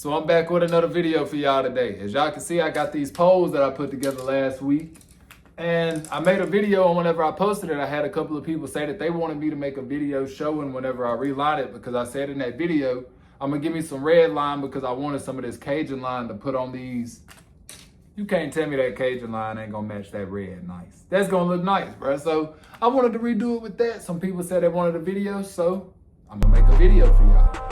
So I'm back with another video for y'all today. As y'all can see, I got these poles that I put together last week. And I made a video, and whenever I posted it, I had a couple of people say that they wanted me to make a video showing whenever I reline it, because I said in that video, I'm gonna give me some red line because I wanted some of this Cajun line to put on these. You can't tell me that Cajun line ain't gonna match that red nice. That's gonna look nice, bro. So I wanted to redo it with that. Some people said they wanted a video, so I'm gonna make a video for y'all.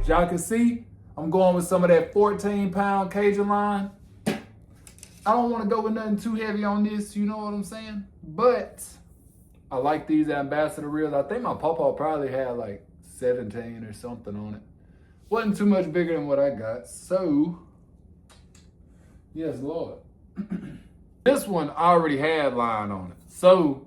As y'all can see, I'm going with some of that 14-pound Cajun line. I don't want to go with nothing too heavy on this, you know what I'm saying? But I like these ambassador reels. I think my pawpaw probably had like 17 or something on it. Wasn't too much bigger than what I got. So, yes, Lord. This one already had line on it. So,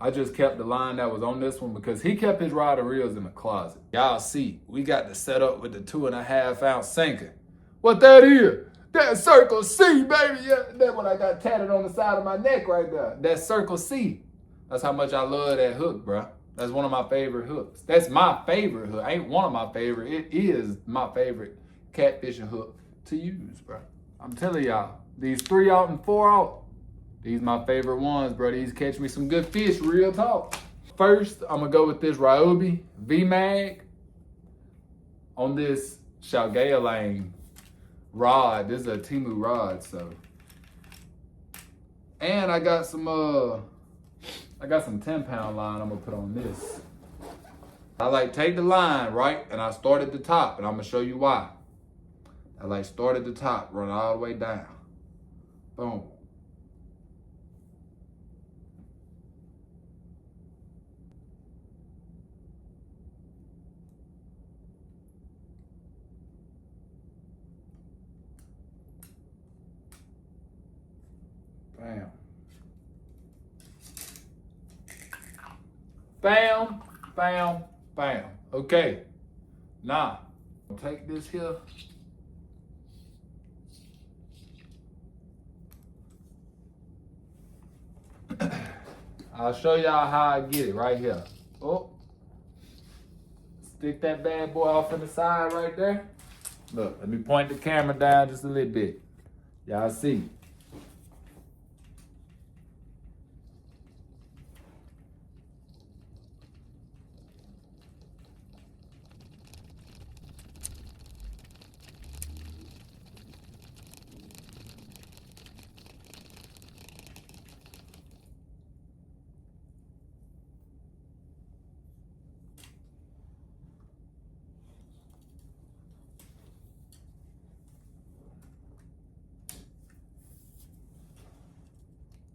I just kept the line that was on this one because he kept his rod and reels in the closet. Y'all see, we got the setup with the 2.5 ounce sinker. What that is? That Circle C, baby. Yeah, that's what I got tatted on the side of my neck right there. That Circle C. That's how much I love that hook, bro. That's one of my favorite hooks. That's my favorite hook. Ain't one of my favorite. It is my favorite catfishing hook to use, bro. I'm telling y'all, these 3-aught and 4-aught, these my favorite ones, bro. These catch me some good fish, real talk. First, I'm gonna go with this Ryobi V-Mag on this Shalgea Lane rod. This is a Timu rod, so. And I got some 10-pound line I'm gonna put on this. I like take the line, right? And I start at the top, and I'm gonna show you why. I like start at the top, run all the way down. Boom. Bam. Bam, bam, bam. Okay. Now, take this here. I'll show y'all how I get it right here. Oh. Stick that bad boy off in the side right there. Look, let me point the camera down just a little bit. Y'all see.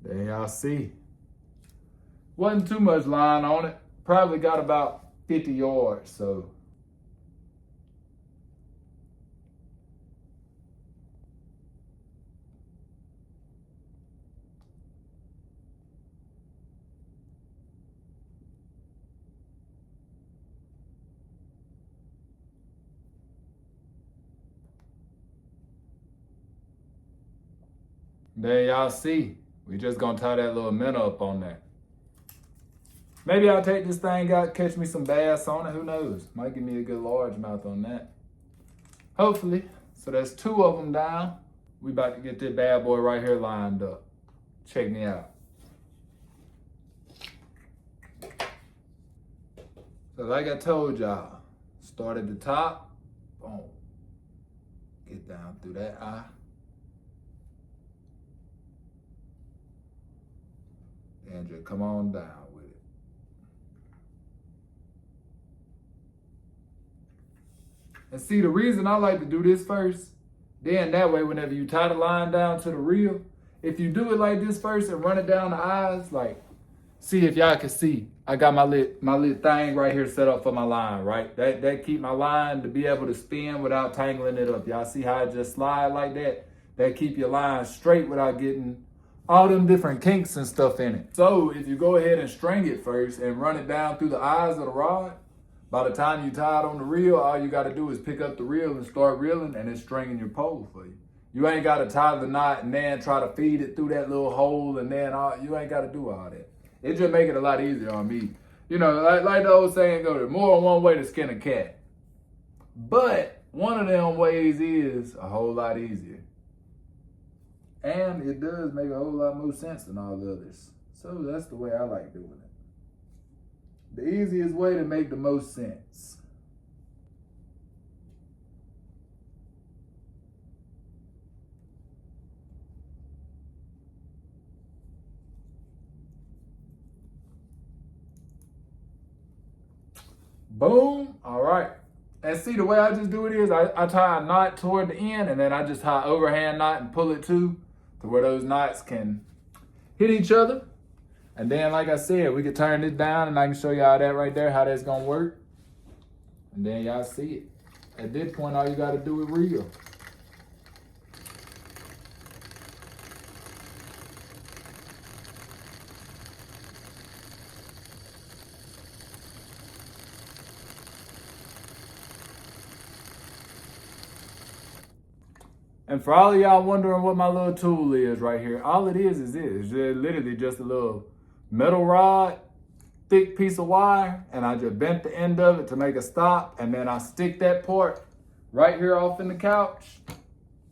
There y'all see. Wasn't too much line on it. Probably got about 50 yards, so. There y'all see. We just gonna tie that little minnow up on there. Maybe I'll take this thing out, catch me some bass on it. Who knows? Might give me a good largemouth on that. Hopefully. So that's 2 of them down. We about to get this bad boy right here lined up. Check me out. So like I told y'all, start at the top. Boom. Get down through that eye. And just come on down with it. And see, the reason I like to do this first, then that way whenever you tie the line down to the reel, if you do it like this first and run it down the eyes, like, see if y'all can see, I got my little thing right here set up for my line, right? That keep my line to be able to spin without tangling it up. Y'all see how it just slide like that? That keep your line straight without getting all them different kinks and stuff in it. So if you go ahead and string it first and run it down through the eyes of the rod, by the time you tie it on the reel, all you gotta do is pick up the reel and start reeling, and it's stringing your pole for you. You ain't got to tie the knot and then try to feed it through that little hole and then you ain't got to do all that. It just make it a lot easier on me. You know, like the old saying goes, there's more than one way to skin a cat. But one of them ways is a whole lot easier. And it does make a whole lot more sense than all the others. So that's the way I like doing it. The easiest way to make the most sense. Boom. All right. And see, the way I just do it is I tie a knot toward the end and then I just tie overhand knot and pull it to where those knots can hit each other. And then, like I said, we can turn this down and I can show y'all that right there, how that's gonna work. And then y'all see it. At this point, all you gotta do is reel. And for all of y'all wondering what my little tool is right here, all it is this. It's literally just a little metal rod, thick piece of wire, and I just bent the end of it to make a stop, and then I stick that part right here off in the couch,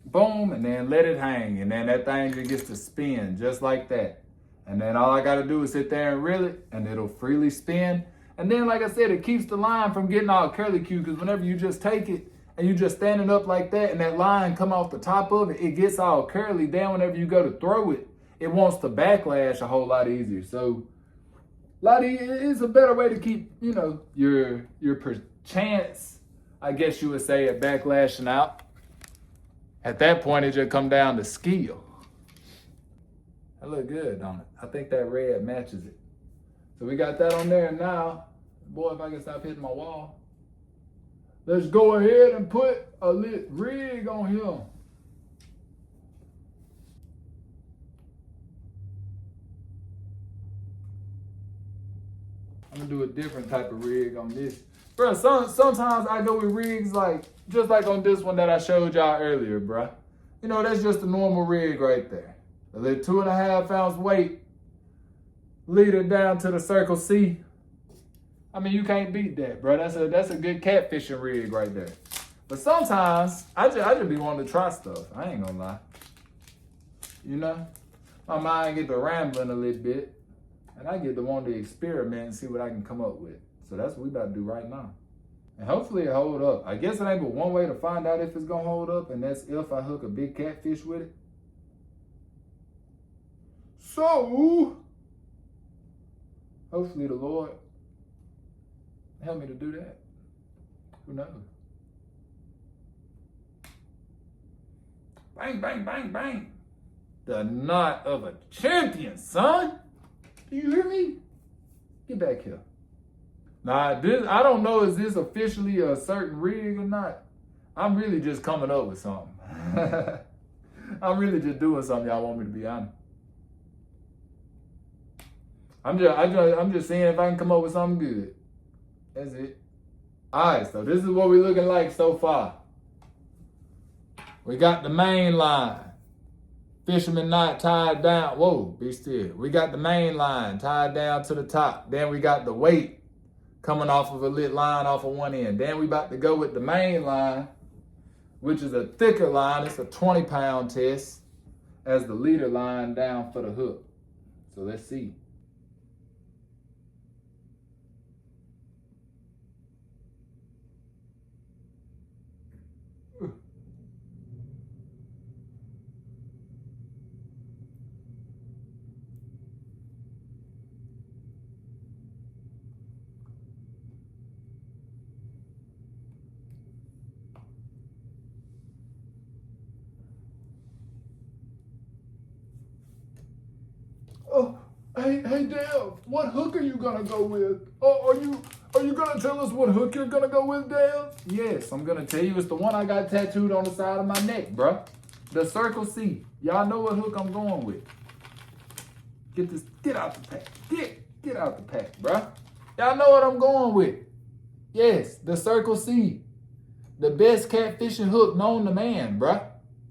boom, and then let it hang, and then that thing just gets to spin just like that. And then all I gotta do is sit there and reel it, and it'll freely spin. And then, like I said, it keeps the line from getting all curly-cue, because whenever you just take it, and you just standing up like that and that line come off the top of it, it gets all curly. Then whenever you go to throw it, it wants to backlash a whole lot easier. So it's a better way to keep, you know, your chance, I guess you would say, at backlashing out. At that point, it just come down to skill. That look good, don't it? I think that red matches it. So we got that on there now. Boy, if I can stop hitting my wall. Let's go ahead and put a lit rig on here. I'm gonna do a different type of rig on this. Bro, sometimes I go with rigs like, just like on this one that I showed y'all earlier, bro. You know, that's just a normal rig right there. A little 2.5 ounce weight, lead it down to the Circle C. I mean, you can't beat that, bro. That's a good catfishing rig right there. But sometimes I just be wanting to try stuff. I ain't gonna lie. You know, my mind get to rambling a little bit, and I get to want to experiment and see what I can come up with. So that's what we about to do right now. And hopefully it hold up. I guess it ain't but one way to find out if it's gonna hold up, and that's if I hook a big catfish with it. So hopefully the Lord help me to do that. Who knows? Bang, bang, bang, bang. The knot of a champion, son. Do you hear me? Get back here. Nah, I don't know, is this officially a certain rig or not? I'm really just coming up with something. I'm really just doing something y'all want me to be honest. I'm just seeing if I can come up with something good. That's it. All right, so this is what we're looking like so far. We got the main line. Fisherman knot tied down. Whoa, be still. We got the main line tied down to the top. Then we got the weight coming off of a lit line off of one end. Then we about to go with the main line, which is a thicker line. It's a 20-pound test as the leader line down for the hook. So let's see. Oh, hey, Dale, what hook are you gonna go with? Oh, are you gonna tell us what hook you're gonna go with, Dale? Yes, I'm gonna tell you. It's the one I got tattooed on the side of my neck, bruh. The Circle C. Y'all know what hook I'm going with. Get out the pack. Get out the pack, bruh. Y'all know what I'm going with. Yes, the Circle C. The best catfishing hook known to man, bruh.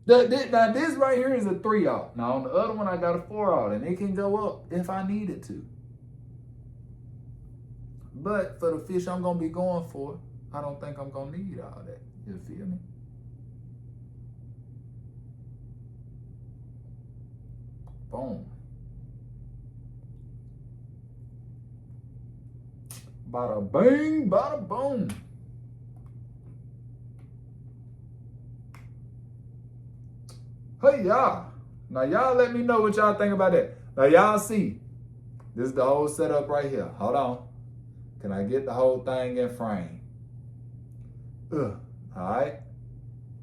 Now this right here is a 3/0. Now on the other one I got a 4/0, and it can go up if I needed to. But for the fish I'm gonna be going for, I don't think I'm gonna need all that. You feel me? Boom. Bada bang, bada boom. Hey y'all. Now y'all let me know what y'all think about that. Now y'all see, this is the whole setup right here. Hold on. Can I get the whole thing in frame? All right.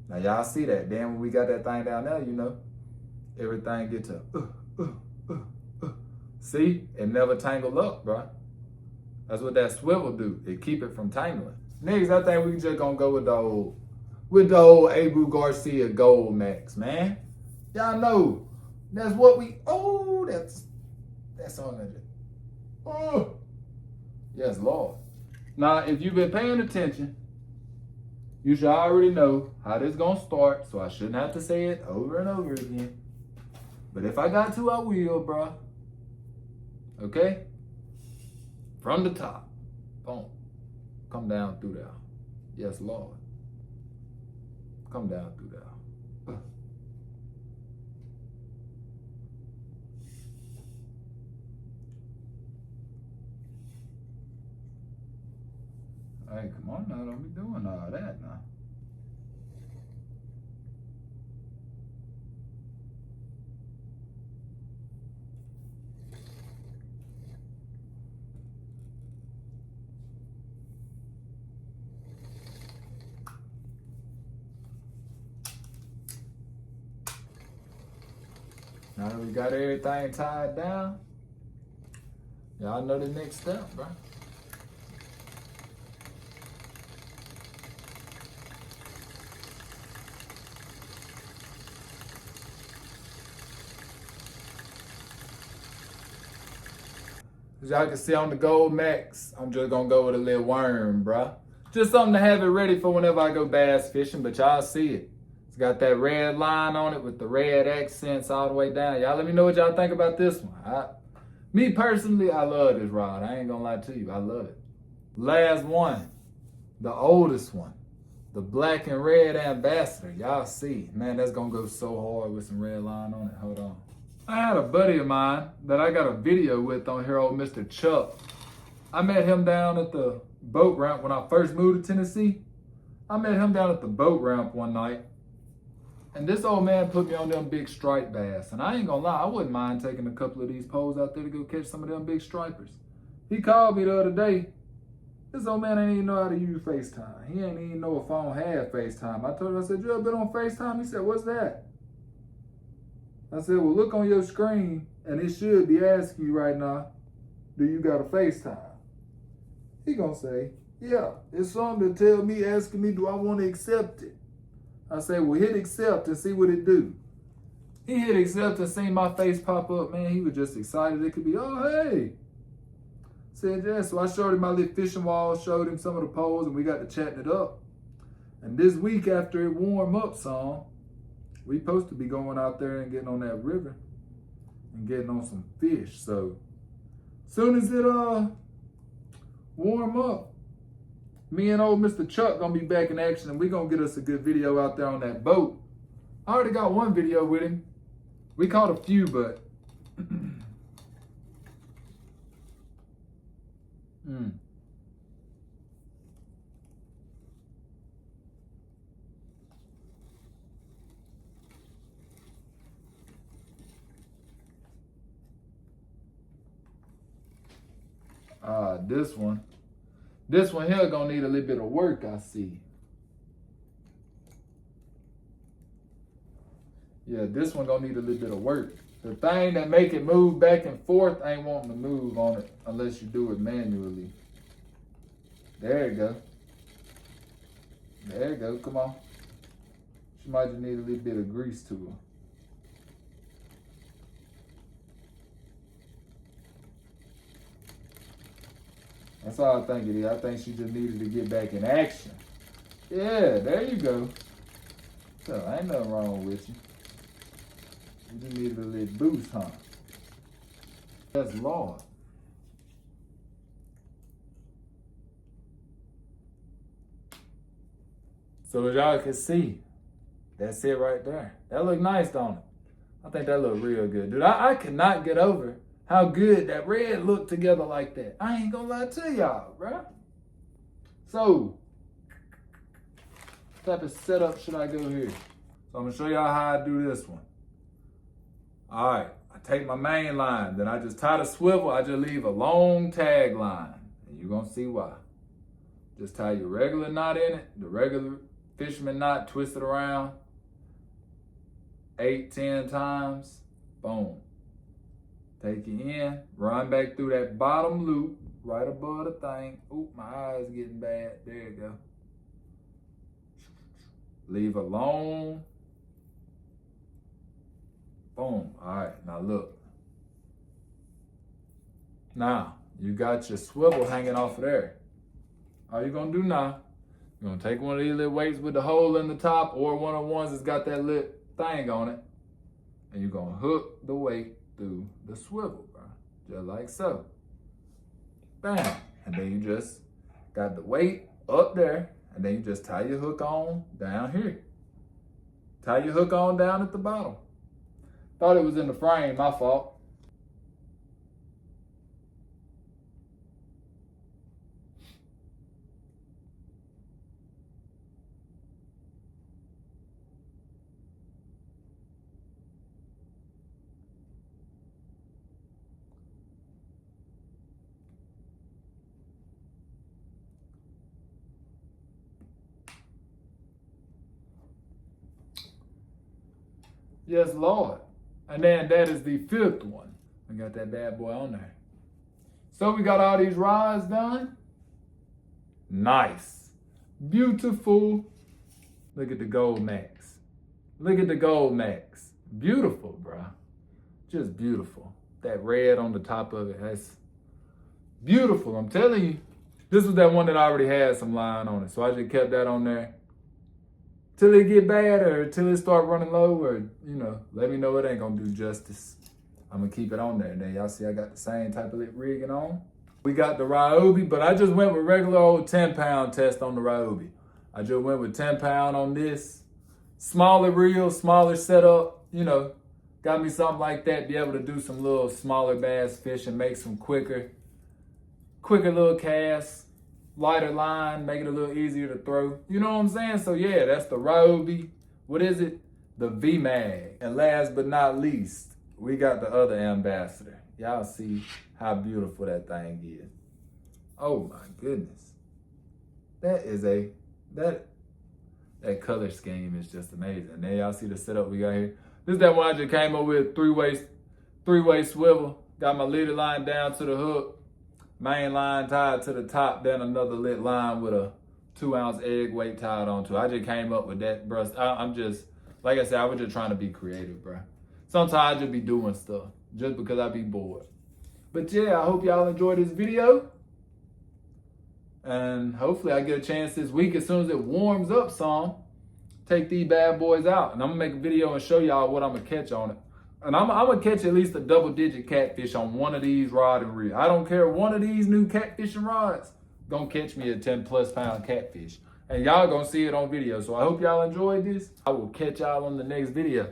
Now y'all see that. Then when we got that thing down there, you know, everything get to See, it never tangled up, bro. That's what that swivel do. It keep it from tangling. Niggas, I think we just gonna go with the old Abu Garcia Gold Max, man. Y'all know that's what we. Oh, that's on it. Oh, yes, Lord. Now, if you've been paying attention, you should already know how this gonna start. So I shouldn't have to say it over and over again. But if I got to, I will, bro. Okay? From the top. Boom. Come down through there. Yes, Lord. Come down through there. Hey, come on now. Don't be doing all that now. Now that we got everything tied down, y'all know the next step, bro. As y'all can see on the Gold Max, I'm just gonna go with a little worm, bro. Just something to have it ready for whenever I go bass fishing, but y'all see it. It's got that red line on it with the red accents all the way down. Y'all let me know what y'all think about this one. Me personally, I love this rod. I ain't gonna lie to you, I love it. Last one, the oldest one, the black and red ambassador. Y'all see, man, that's gonna go so hard with some red line on it. Hold on. I had a buddy of mine that I got a video with on here, old Mr. Chuck. I met him down at the boat ramp when I first moved to Tennessee. I met him down at the boat ramp one night. And this old man put me on them big stripe bass. And I ain't gonna lie, I wouldn't mind taking a couple of these poles out there to go catch some of them big stripers. He called me the other day. This old man ain't even know how to use FaceTime. He ain't even know a phone had FaceTime. I told him, I said, you ever been on FaceTime? He said, what's that? I said, well, look on your screen, and it should be asking you right now, do you got a FaceTime? He gonna say, yeah, it's something to tell me, asking me, do I want to accept it? I say, well, hit accept and see what it do. He hit accept and seen my face pop up. Man, he was just excited. It could be, oh, hey. Said, yeah. So I showed him my little fishing wall, showed him some of the poles, and we got to chatting it up. And this week, after it warm up some, we supposed to be going out there and getting on that river and getting on some fish. So soon as it warm up, me and old Mr. Chuck gonna be back in action, and we gonna get us a good video out there on that boat. I already got one video with him. We caught a few, but this one here gonna need a little bit of work, I see. Yeah, this one gonna need a little bit of work. The thing that make it move back and forth ain't wanting to move on it unless you do it manually. There you go. There you go, come on. She might just need a little bit of grease to her. That's all I think it is. I think she just needed to get back in action. Yeah, there you go. So ain't nothing wrong with you. You just needed a little boost, huh? Yes, Lord. So as y'all can see, that's it right there. That look nice, don't it? I think that look real good. Dude, I cannot get over how good that red looked together like that. I ain't gonna lie to y'all, bruh. So, what type of setup should I go here? So I'm gonna show y'all how I do this one. All right, I take my main line, then I just tie the swivel, I just leave a long tag line. And you're gonna see why. Just tie your regular knot in it, the regular fisherman knot, twist it around 8, 10 times, boom. Take it in, run back through that bottom loop, right above the thing. Oop, my eye's getting bad, there you go. Leave alone. Boom, all right, now look. Now, you got your swivel hanging off of there. All you're gonna do now, you're gonna take one of these little weights with the hole in the top or one of the ones that's got that little thing on it, and you're gonna hook the weight through the swivel, bro. Just like so. Bam, and then you just got the weight up there, and then you just tie your hook on down here. Tie your hook on down at the bottom. Thought it was in the frame, my fault. Yes, Lord. And then that is the 5th one. We got that bad boy on there. So we got all these rods done. Nice. Beautiful. Look at the gold max. Look at the gold max. Beautiful, bro. Just beautiful. That red on the top of it, that's beautiful. I'm telling you. This was that one that already had some line on it. So I just kept that on there. Till it get bad or till it start running low, or, you know, let me know it ain't gonna do justice. I'm gonna keep it on there. And then y'all see I got the same type of lit rigging on. We got the Ryobi, but I just went with regular old 10-pound test on the Ryobi. I just went with 10-pound on this. Smaller reel, smaller setup, you know, got me something like that, be able to do some little smaller bass fish and make some quicker little casts. Lighter line, make it a little easier to throw. You know what I'm saying? So yeah, that's the Ryobi. What is it? The V-Mag. And last but not least, we got the other ambassador. Y'all see how beautiful that thing is. Oh my goodness. That is that color scheme is just amazing. And then y'all see the setup we got here. This is that one I just came up with, three-way swivel. Got my leader line down to the hook. Main line tied to the top, then another lit line with a 2-ounce egg weight tied onto it. I just came up with that, bro. I'm just, like I said, I was just trying to be creative, bro. Sometimes I just be doing stuff just because I be bored. But yeah, I hope y'all enjoyed this video. And hopefully I get a chance this week, as soon as it warms up some, take these bad boys out. And I'm gonna make a video and show y'all what I'm gonna catch on it. And I'm gonna catch at least a double-digit catfish on one of these rod and reel. I don't care, one of these new catfishing rods gonna catch me a 10+ pound catfish. And y'all gonna see it on video. So I hope y'all enjoyed this. I will catch y'all on the next video.